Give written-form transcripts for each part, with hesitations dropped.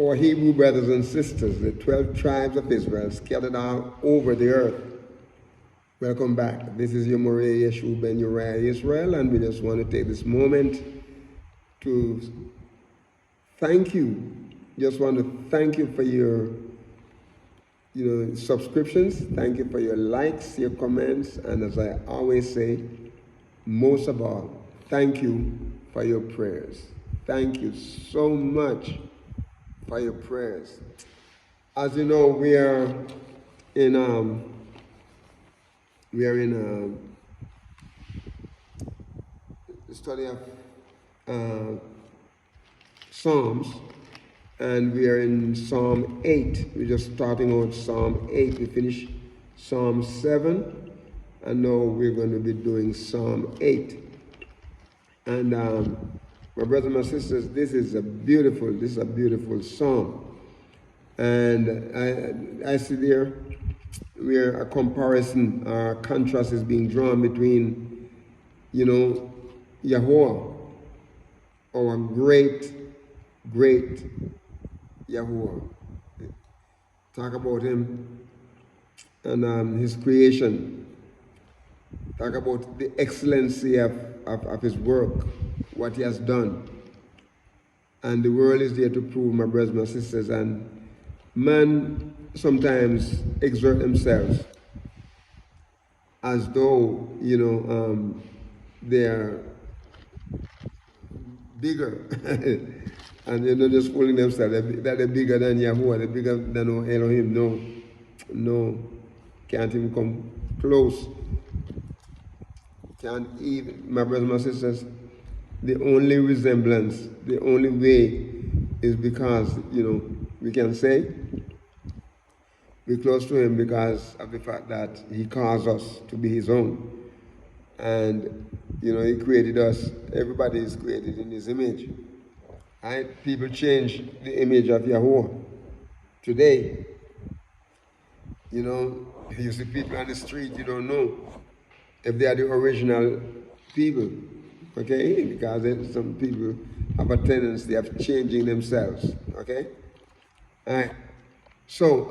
Our Hebrew brothers and sisters, the 12 tribes of Israel scattered all over the earth. Welcome back. This is your Moriah Yeshua Ben Uriah Israel, and we just want to take this moment to thank you. Just want to thank you for your subscriptions. Thank you for your likes, your comments, and as I always say, most of all, thank you for your prayers. Thank you so much for your prayers. As you know, we are in the study of Psalms, and we are in Psalm 8. We're just starting out Psalm 8. We finished Psalm 7, and now we're going to be doing Psalm 8. And my brothers and my sisters, this is a beautiful psalm. And I see there where a comparison, a contrast is being drawn between, Yahuwah, our great Yahuwah. Talk about him and his creation. Talk about the excellency of his work, what he has done. And the world is there to prove, my brothers, my sisters, and man sometimes exert themselves as though, they are bigger. And they're not just fooling themselves that they're bigger than Yahuwah, they're bigger than Elohim. No, can't even come close. Can't even, my brothers and my sisters, the only resemblance, the only way is because, we can say we're close to him because of the fact that he calls us to be his own. And, he created us. Everybody is created in his image. Right? People change the image of Yahuwah. Today, you see people on the street, you don't know if they are the original people. Okay? Because some people have a tendency of changing themselves. Okay? All right. So,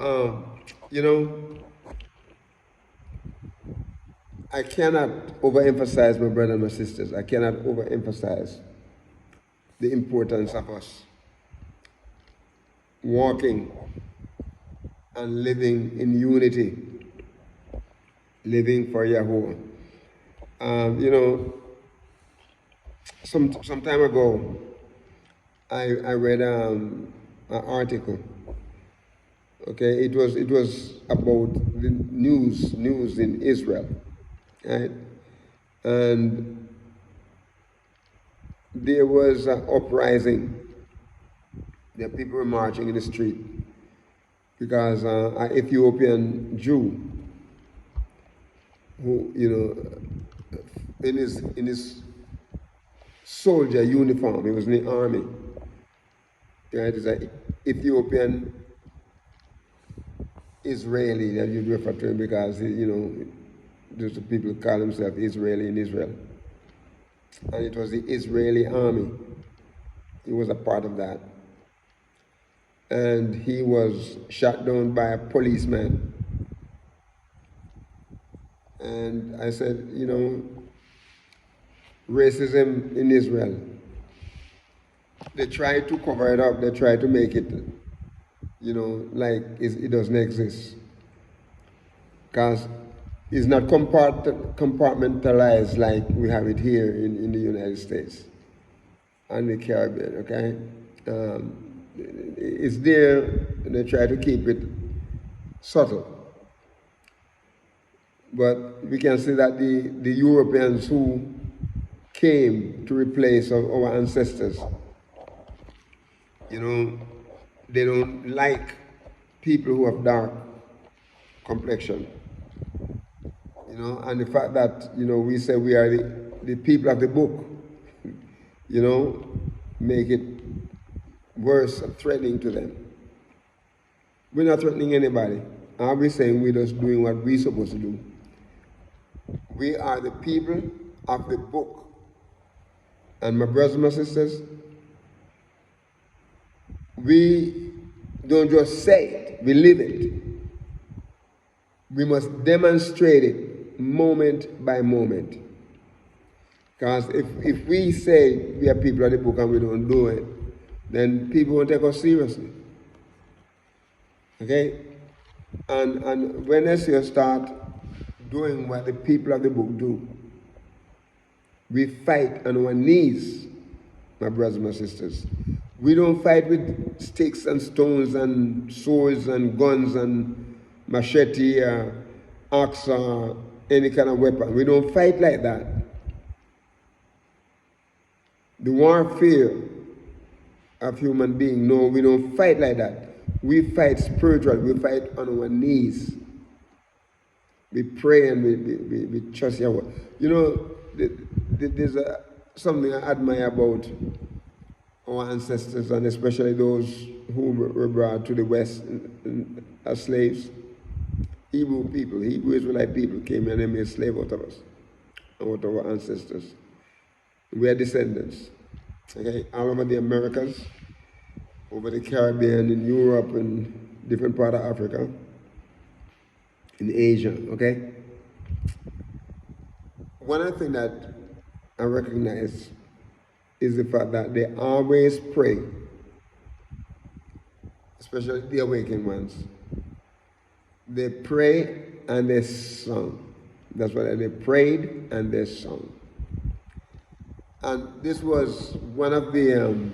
I cannot overemphasize, my brothers and my sisters, I cannot overemphasize the importance of us walking and living in unity, living for Yahuwah. Some time ago, I read an article. Okay, it was about the news in Israel, right? And there was an uprising. The people were marching in the street because an Ethiopian Jew, who in his soldier uniform, he was in the army. Right, it's an Ethiopian Israeli that you refer to him because those people call themselves Israeli in Israel. And it was the Israeli army. He was a part of that. And he was shot down by a policeman. And I said, racism in Israel, they try to cover it up, they try to make it, like it doesn't exist. Because it's not compartmentalized like we have it here in the United States and the Caribbean, okay? It's there, and they try to keep it subtle. But we can see that the Europeans who came to replace our ancestors, they don't like people who have dark complexion. And the fact that, we say we are the people of the book, make it worse, threatening to them. We're not threatening anybody. Are we saying we're just doing what we're supposed to do? We are the people of the book. And my brothers and my sisters, we Don't just say it, we live it. We must demonstrate it moment by moment. Because if we say we are people of the book and we don't do it, then people won't take us seriously. Okay? And when you start doing what the people of the book do, we fight on our knees, my brothers and my sisters. We don't fight with sticks and stones and swords and guns and machete or axe or any kind of weapon. We don't fight like that. The warfare of human being, no, we don't fight like that. We fight spiritual. We fight on our knees. We pray and we trust Yahweh. You know, there's something I admire about our ancestors, and especially those who were brought to the West as slaves. Hebrew people, Hebrew Israelite people came and they made slaves out of us, out of our ancestors. We are descendants. Okay, all over the Americas, over the Caribbean, in Europe, and different part of Africa, in Asia, okay? One of the things that I recognize is the fact that they always pray, especially the awakened ones. They pray and they sung. That's what they prayed and they sung. And this was one of the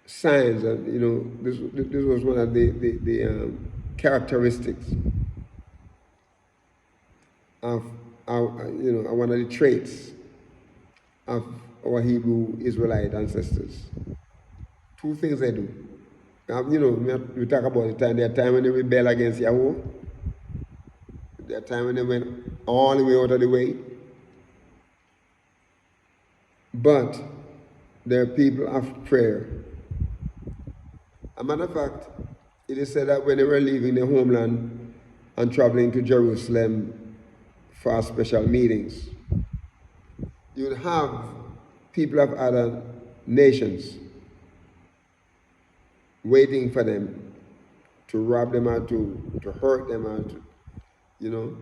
signs, and you know, this was one of the characteristics of our, you know, one of the traits of our Hebrew Israelite ancestors. Two things they do. You know, we talk about the time. There are times when they rebel against Yahweh. There are times when they went all the way out of the way. But they're people of prayer. As a matter of fact, it is said that when they were leaving their homeland and traveling to Jerusalem for special meetings, you would have people of other nations waiting for them to rob them or to hurt them or to, you know.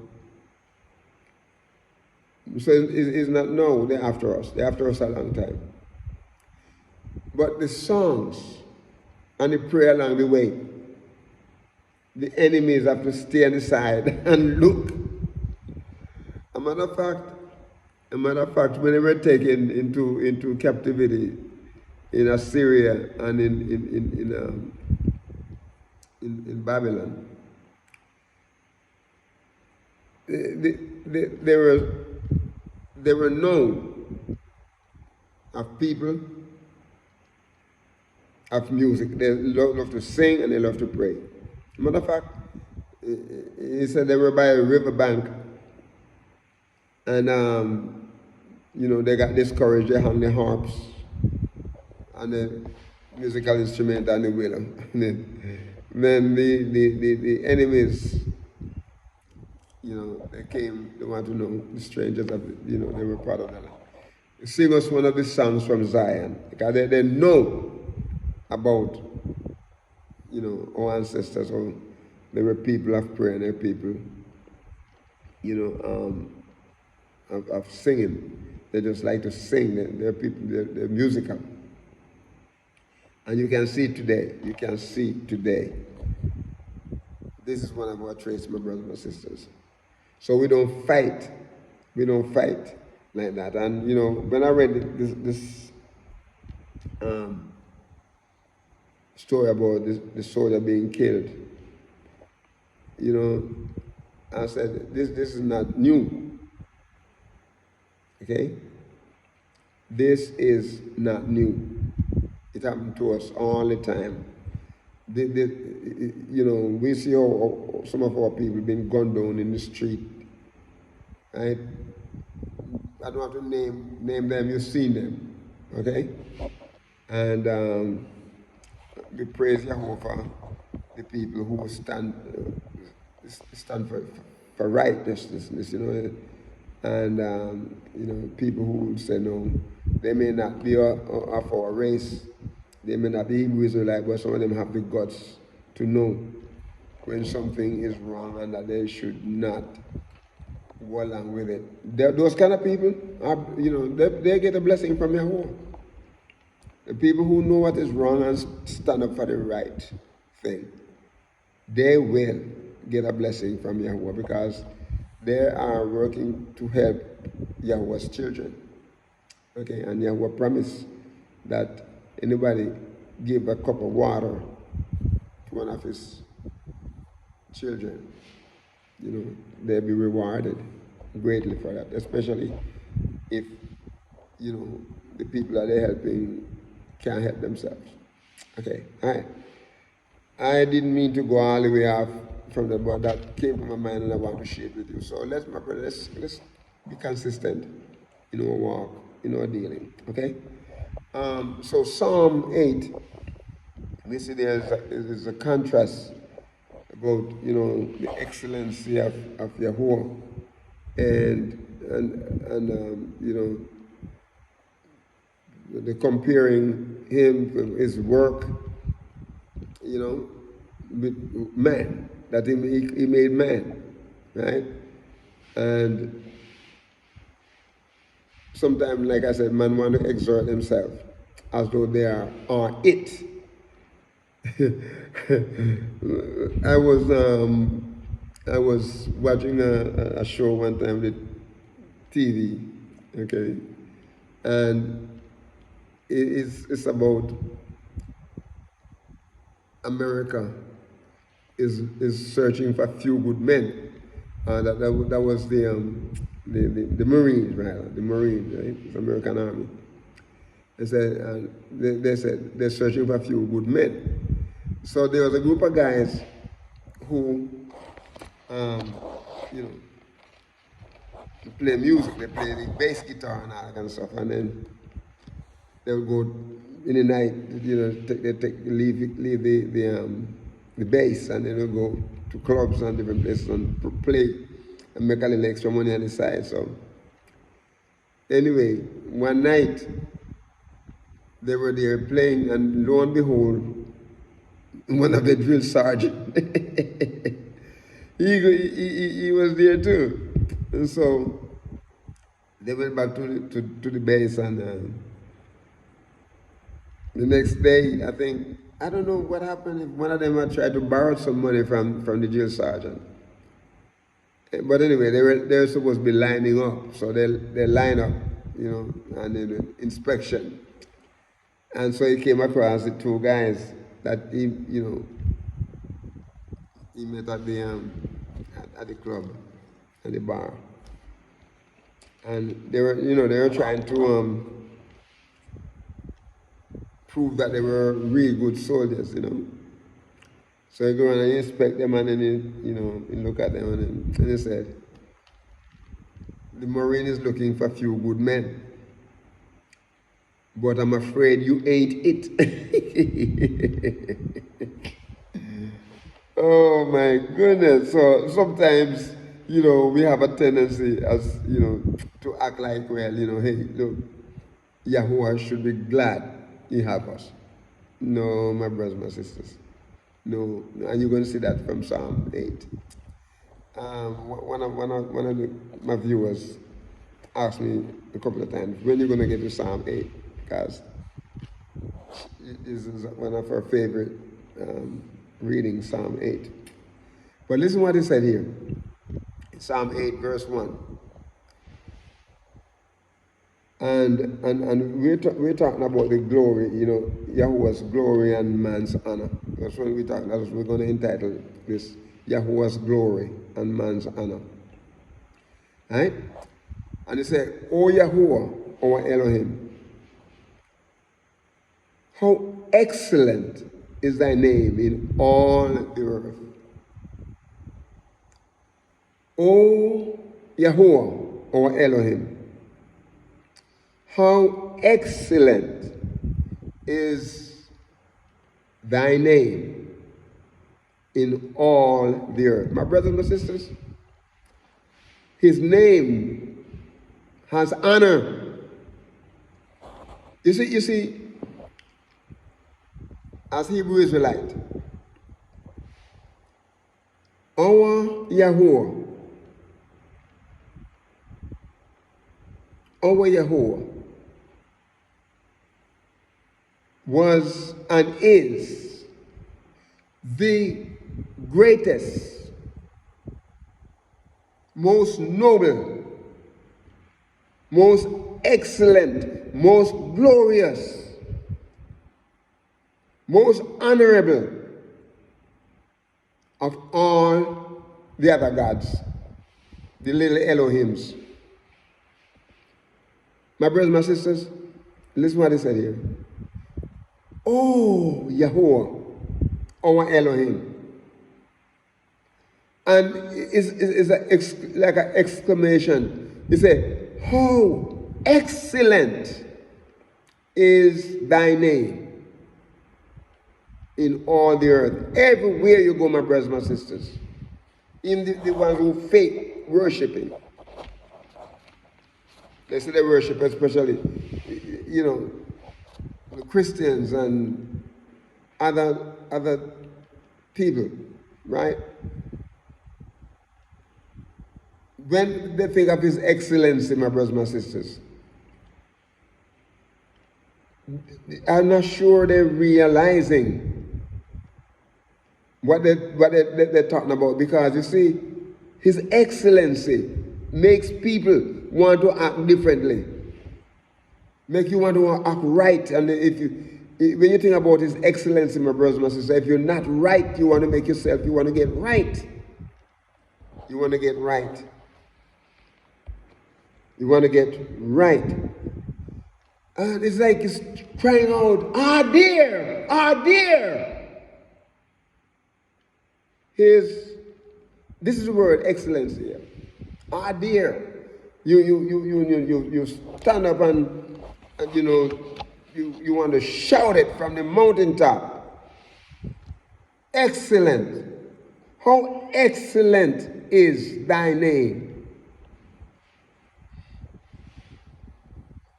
So it's not, no, they're after us. They're after us a long time. But the songs and the prayer along the way, the enemies have to stay on the side and look. As a matter of fact, when they were taken into captivity in Assyria and in Babylon, they were known of people of music. They love to sing and they love to pray. As a matter of fact, he said they were by a riverbank, and you know, they got discouraged. They hung the harps and the musical instrument and the willow. Then the enemies, you know, they came. They want to know the strangers of, you know, they were part of that. Sing us one of the songs from Zion, because they know about, you know, our ancestors. Or they were people of prayer. They're people, you know, of singing. They just like to sing. They're people. They're musical. And you can see today. You can see today. This is one of our traits, my brothers and sisters. So we don't fight. We don't fight like that. And you know, when I read this story about the soldier being killed, you know, I said, this is not new. Okay? This is not new. It happened to us all the time. You know, we see how some of our people being gunned down in the street. Right? I don't have to name them, you've seen them. Okay? And we praise Yahweh for the people who stand for righteousness, you know. And, you know, people who say no, they may not be of our race, They may not be Hebrew Israelite, but some of them have the guts to know when something is wrong and that they should not go along with it. Those kind of people, are, they get a blessing from Yahuwah. The people who know what is wrong and stand up for the right thing, they will get a blessing from Yahuwah because they are working to help Yahuwah's children. Okay, and Yahuwah promised that anybody give a cup of water to one of his children, they'll be rewarded greatly for that, especially if, the people that they're helping can't help themselves. Okay, all right. I didn't mean to go all the way off from that, but that came to my mind and I want to share it with you. So let's be consistent in our walk, in our dealing, okay? So Psalm 8, we see there's a contrast about, the excellency of Yahuwah and the comparing him with his work, with man, that he made man, right? And sometimes, like I said, man want to exert himself as though they are it. I was watching a show one time with TV, okay, and it's about America is searching for a few good men. That was the Marines, rather, the Marines, right? It's American Army. They said they're searching for a few good men. So there was a group of guys who, play music. They play the bass guitar and all that kind of stuff, and then they would go in the night, leave the bass, and then they'll go to clubs and different places and play and make a little extra money on the side. So anyway, one night they were there playing, and lo and behold, one of the drill sergeant, he was there too. And so they went back to the base, and the next day, I don't know what happened, if one of them had tried to borrow some money from the drill sergeant. But anyway, they were supposed to be lining up, so they line up, and then inspection. And so he came across the two guys that he met at the club, at the bar, and they were trying to prove that they were really good soldiers, So he go around and inspect them, and then he look at them, and he said, the Marine is looking for a few good men, but I'm afraid you ain't it. Oh my goodness. So sometimes, we have a tendency as, to act like, well, hey, look, Yahuwah should be glad he have us. No, my brothers, my sisters. No, and you're going to see that from Psalm 8. One of my viewers asked me a couple of times, when you're going to get to Psalm 8? Because this is one of our favorite readings, Psalm 8. But listen what he said here. Psalm 8, verse 1. And we're talking about the glory, Yahuwah's glory and man's honor. That's what we're going to entitle this, Yahuwah's glory and man's honor. Right? And he said, O Yahuwah, our Elohim, how excellent is thy name in all the earth. O Yahuwah, our Elohim, how excellent is thy name in all the earth. My brothers and my sisters, his name has honor. You see, as Hebrew Israelite, our Yahuwah, was and is the greatest, most noble, most excellent, most glorious, most honorable of all the other gods, the little Elohims. My brothers and my sisters, listen what he said here. Oh, Yahuwah, our Elohim. And it's like an exclamation. He said, how excellent is thy name in all the earth. Everywhere you go, my brothers and my sisters. Even the ones who fake worshiping. They say they worship, especially, you know, the Christians and other people, right? When they think of His excellency, my brothers and my sisters, I'm not sure they're realizing what they're talking about, because you see, His excellency makes people want to act differently, make you want to act right. And when you think about His excellency, my brothers and my sisters, if you're not right, you want to make yourself, you want to get right. You want to get right. You want to get right. And it's like it's crying out, ah dear, ah dear. This is the word excellency here. Ah dear. You stand up and you know, you want to shout it from the mountaintop. Excellent. How excellent is thy name.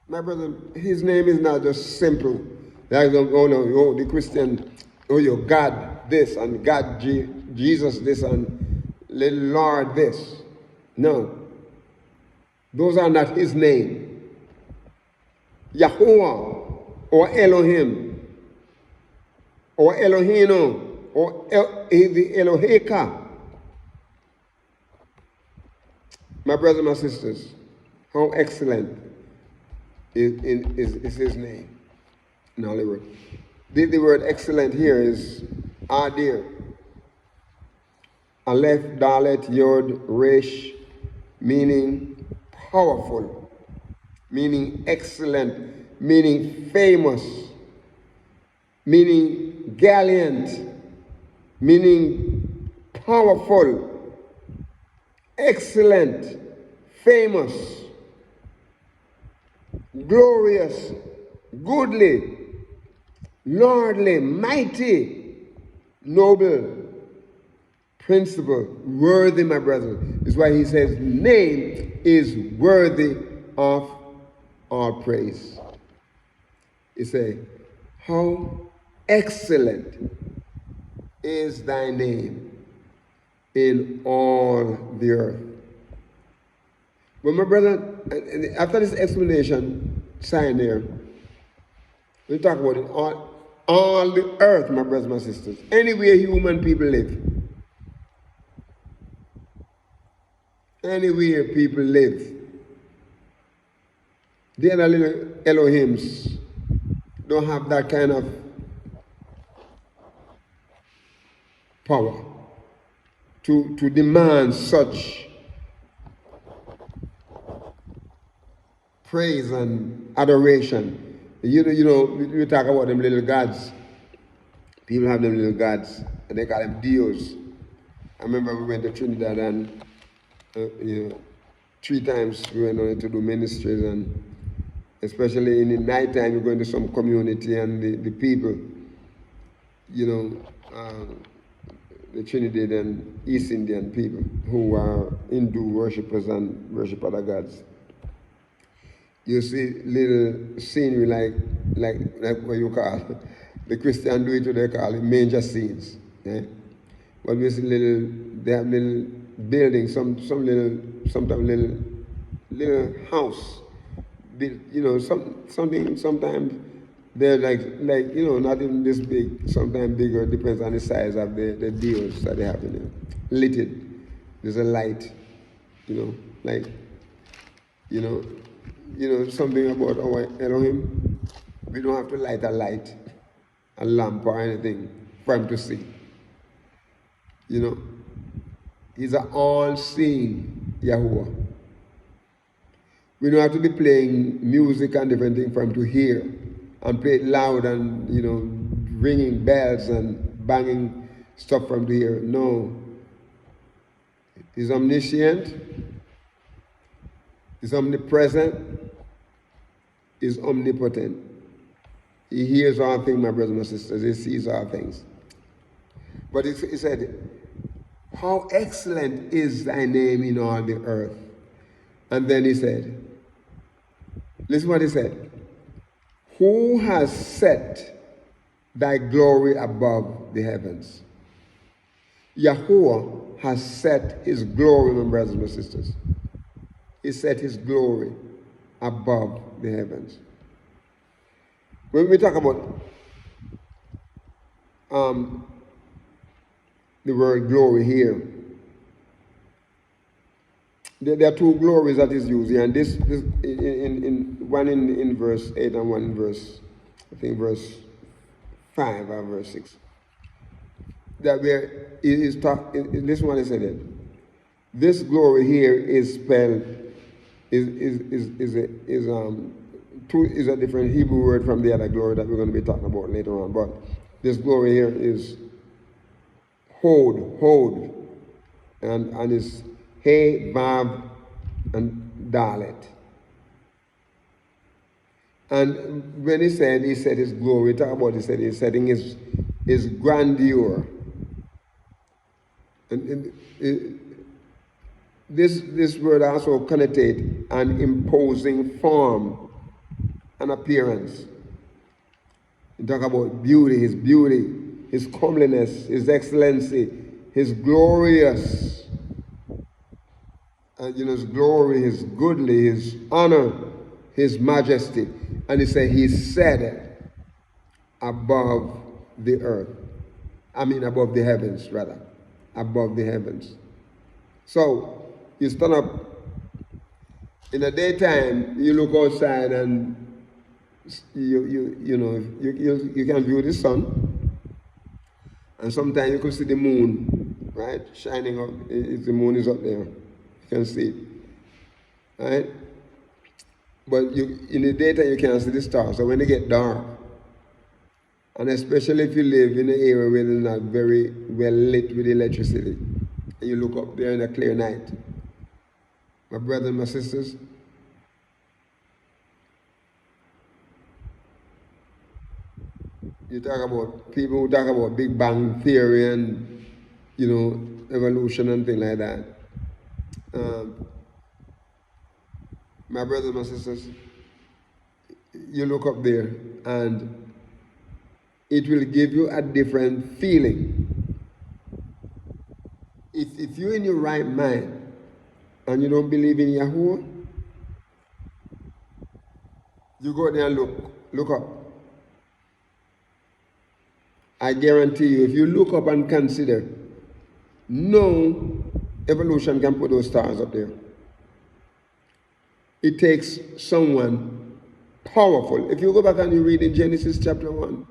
My brother, His name is not just simple. Like, oh no, the Christian, oh, your God this, and God Jesus this, and little Lord this. No. Those are not His name. Yahuwah, or Elohim, or Elohino, or the Eloheka. My brothers and my sisters, how excellent is His name. Now, the word excellent here is adir. Aleph, Dalet, Yod, Resh, meaning powerful, meaning excellent, meaning famous, meaning gallant, meaning powerful, excellent, famous, glorious, goodly, lordly, mighty, noble, principle, worthy, my brother. Is why he says name is worthy of our praise. He say, how excellent is thy name in all the earth. But my brother, after this explanation, sign there, we talk about it all the earth, my brothers and my sisters. Anywhere human people live. Anywhere people live. The other little Elohims don't have that kind of power to demand such praise and adoration. You know, we talk about them little gods. People have them little gods, and they call them dios. I remember we went to Trinidad, and 3 times we went on to do ministries, and especially in the night time, we go into some community, and the people, the Trinidad and East Indian people who are Hindu worshippers and worship other gods. You see little scenery like what you call The Christian do it, they call it manger scenes. Eh? But we see they have little buildings, sometimes little house. Sometimes they're like, not even this big, sometimes bigger, depends on the size of the deals that they have in there. Lit. There's a light, like, something about our Elohim. We don't have to light a lamp or anything for him to see. He's an all-seeing Yahuwah. We don't have to be playing music and different things for him to hear and play it loud and, ringing bells and banging stuff for him to hear. No. He's omniscient. He's omnipresent. He's omnipotent. He hears all things, my brothers and sisters. He sees all things. But he said, how excellent is thy name in all the earth. And then he said, listen what he said. Who has set thy glory above the heavens? Yahuwah has set his glory, my brothers and sisters. He set his glory above the heavens. When we talk about the word glory here, there are two glories that is used here, and this one in verse 8 and one in verse 5 or verse 6. That this one is said, this glory here is spelled is a different Hebrew word from the other glory that we're going to be talking about later on. But this glory here is Hod, and it's He, Vav, and Dalet. And when he said his glory, talk about he's setting his grandeur. And this word also connotates an imposing form, an appearance. You talk about beauty, his comeliness, his excellency, his glorious, his glory, his goodly, his honor, his majesty. And he said he's set above the earth. Above the heavens, rather. Above the heavens. So, you stand up in the daytime, you look outside and you can view the sun. And sometimes you can see the moon, right? Shining up. If the moon is up there, you can see it. Right? But in the daytime, you can't see the stars. So when they get dark, and especially if you live in an area where it's not very well lit with electricity, and you look up there in a clear night, my brothers and my sisters, you talk about people who talk about Big Bang Theory and, evolution and things like that. My brothers and my sisters, you look up there and it will give you a different feeling. If you're in your right mind and you don't believe in Yahuwah, you go there and look up. I guarantee you, if you look up and consider, no evolution can put those stars up there. It takes someone powerful. If you go back and you read in Genesis chapter 1,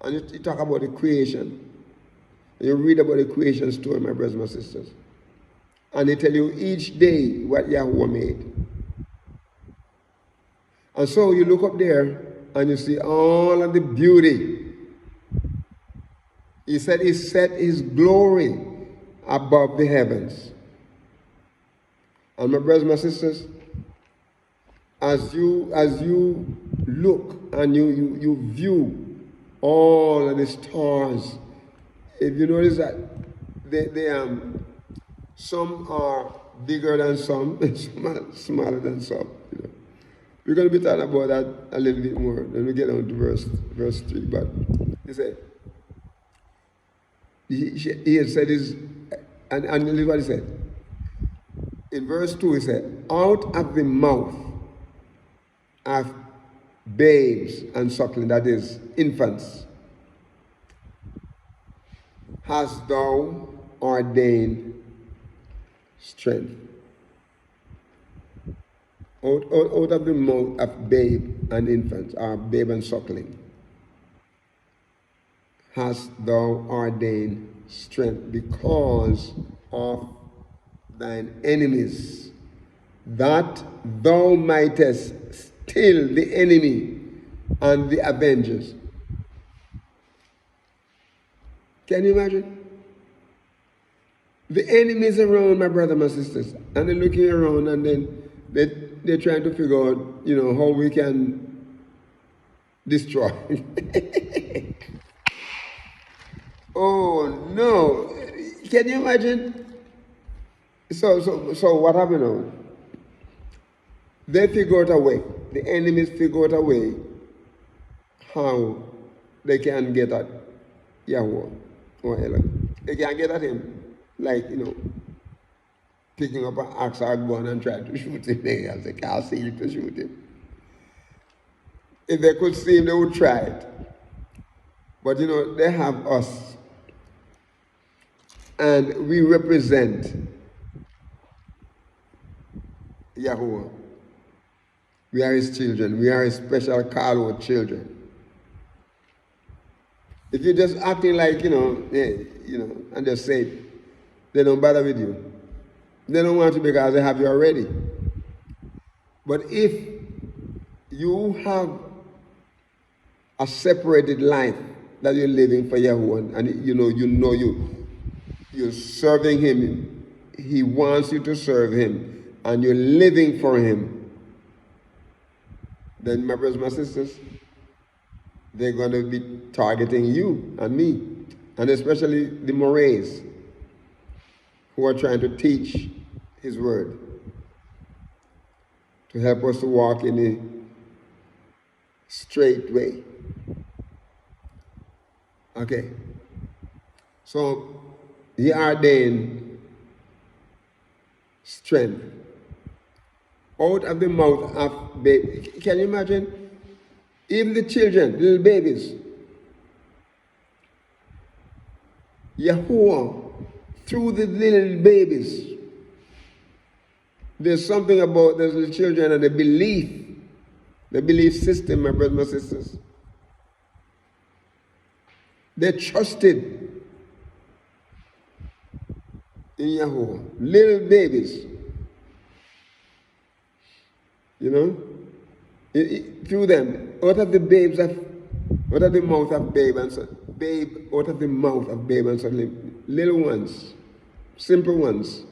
and you talk about the creation, and you read about the creation story, my brothers and my sisters, and they tell you each day what Yahuwah made. And so you look up there and you see all of the beauty. He said he set his glory above the heavens. And my brothers and my sisters, as you look and you view all of the stars, if you notice that some are bigger than some, and some are smaller than some. We're going to be talking about that a little bit more when we get down to verse 3. But he said, he had said this, and this is what he said. In verse 2, he said, out of the mouth of babes and suckling, that is, infants, hast thou ordained strength. Out of the mouth of babe and infants, or babe and suckling, hast thou ordained strength because of thine enemies, that thou mightest still the enemy and the avengers. Can you imagine? The enemies around, my brother, my sisters, and they're looking around, and then they're trying to figure out, how we can destroy. Oh no! Can you imagine? So what happened now? They figured out a way. The enemies figured out a way how they can get at Yahuwah or Elohim. They can get at him, like, picking up an axe or a gun and trying to shoot him. They can't see him to shoot him. If they could see him, they would try it. But they have us. And we represent Yahuwah. We are his children. We are his special called children. If you're just acting like, and just say it, they don't bother with you. They don't want to because they have you already. But if you have a separated life that you're living for Yahuwah, and you're serving him, he wants you to serve him, and you're living for him, then my brothers, my sisters, they're going to be targeting you and me, and especially the Morays who are trying to teach his word to help us to walk in a straight way. Okay. So he ordained strength out of the mouth of baby. Can you imagine? Even the children, little babies. Yahuwah, through the little babies. There's something about those little children and the belief system, my brothers, my sisters. They trusted in Yahuwah. Little babies. Through them, out of the mouth of babe and son, out of the mouth of babe and son, little ones, simple ones,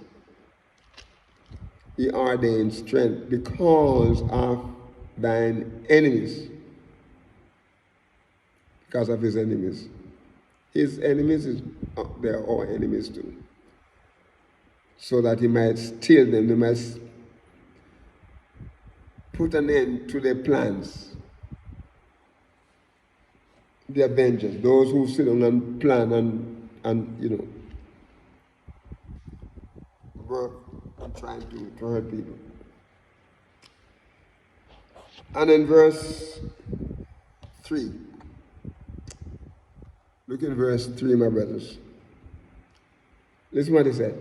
he ordained strength because of thine enemies. Because of his enemies. His enemies, they are our enemies too. So that he might steal them, he might put an end to their plans. The avengers, those who sit down and plan and work and trying to hurt people. And in verse 3, look in verse 3, my brothers. Listen what he said.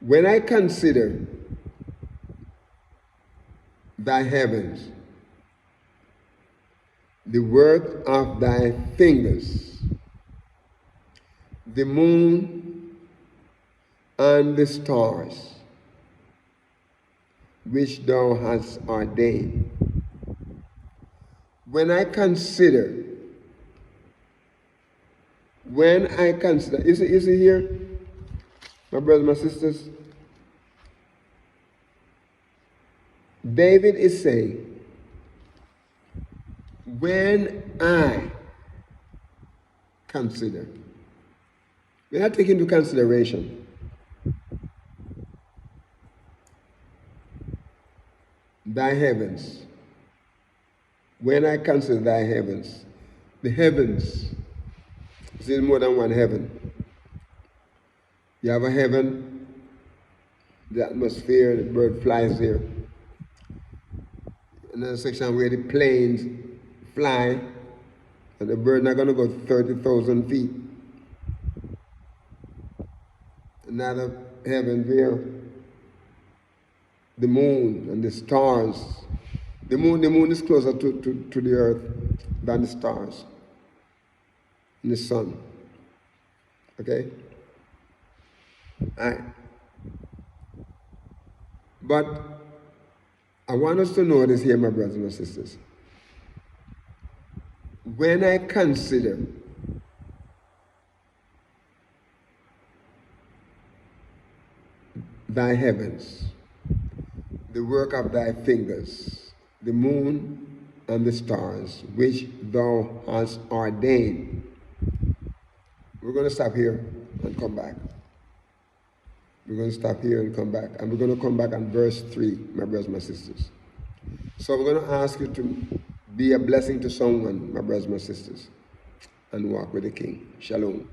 When I consider thy heavens, the work of thy fingers, the moon and the stars, which thou hast ordained. When I consider, you see here, my brothers, my sisters, David is saying, when I consider, when I take into consideration thy heavens, when I consider thy heavens, the heavens, is more than one heaven. You have a heaven, the atmosphere, the bird flies there. Another section where the planes fly, and the bird not going to go 30,000 feet. Another heaven where the moon and the stars. The moon is closer to the earth than the stars and the sun. Okay? All right. But I want us to know this here, my brothers and my sisters. When I consider thy heavens, the work of thy fingers, the moon and the stars, which thou hast ordained. We're going to stop here and come back. We're going to stop here and come back. And we're going to come back on verse 3, my brothers and my sisters. So we're going to ask you to be a blessing to someone, my brothers and my sisters, and walk with the King. Shalom.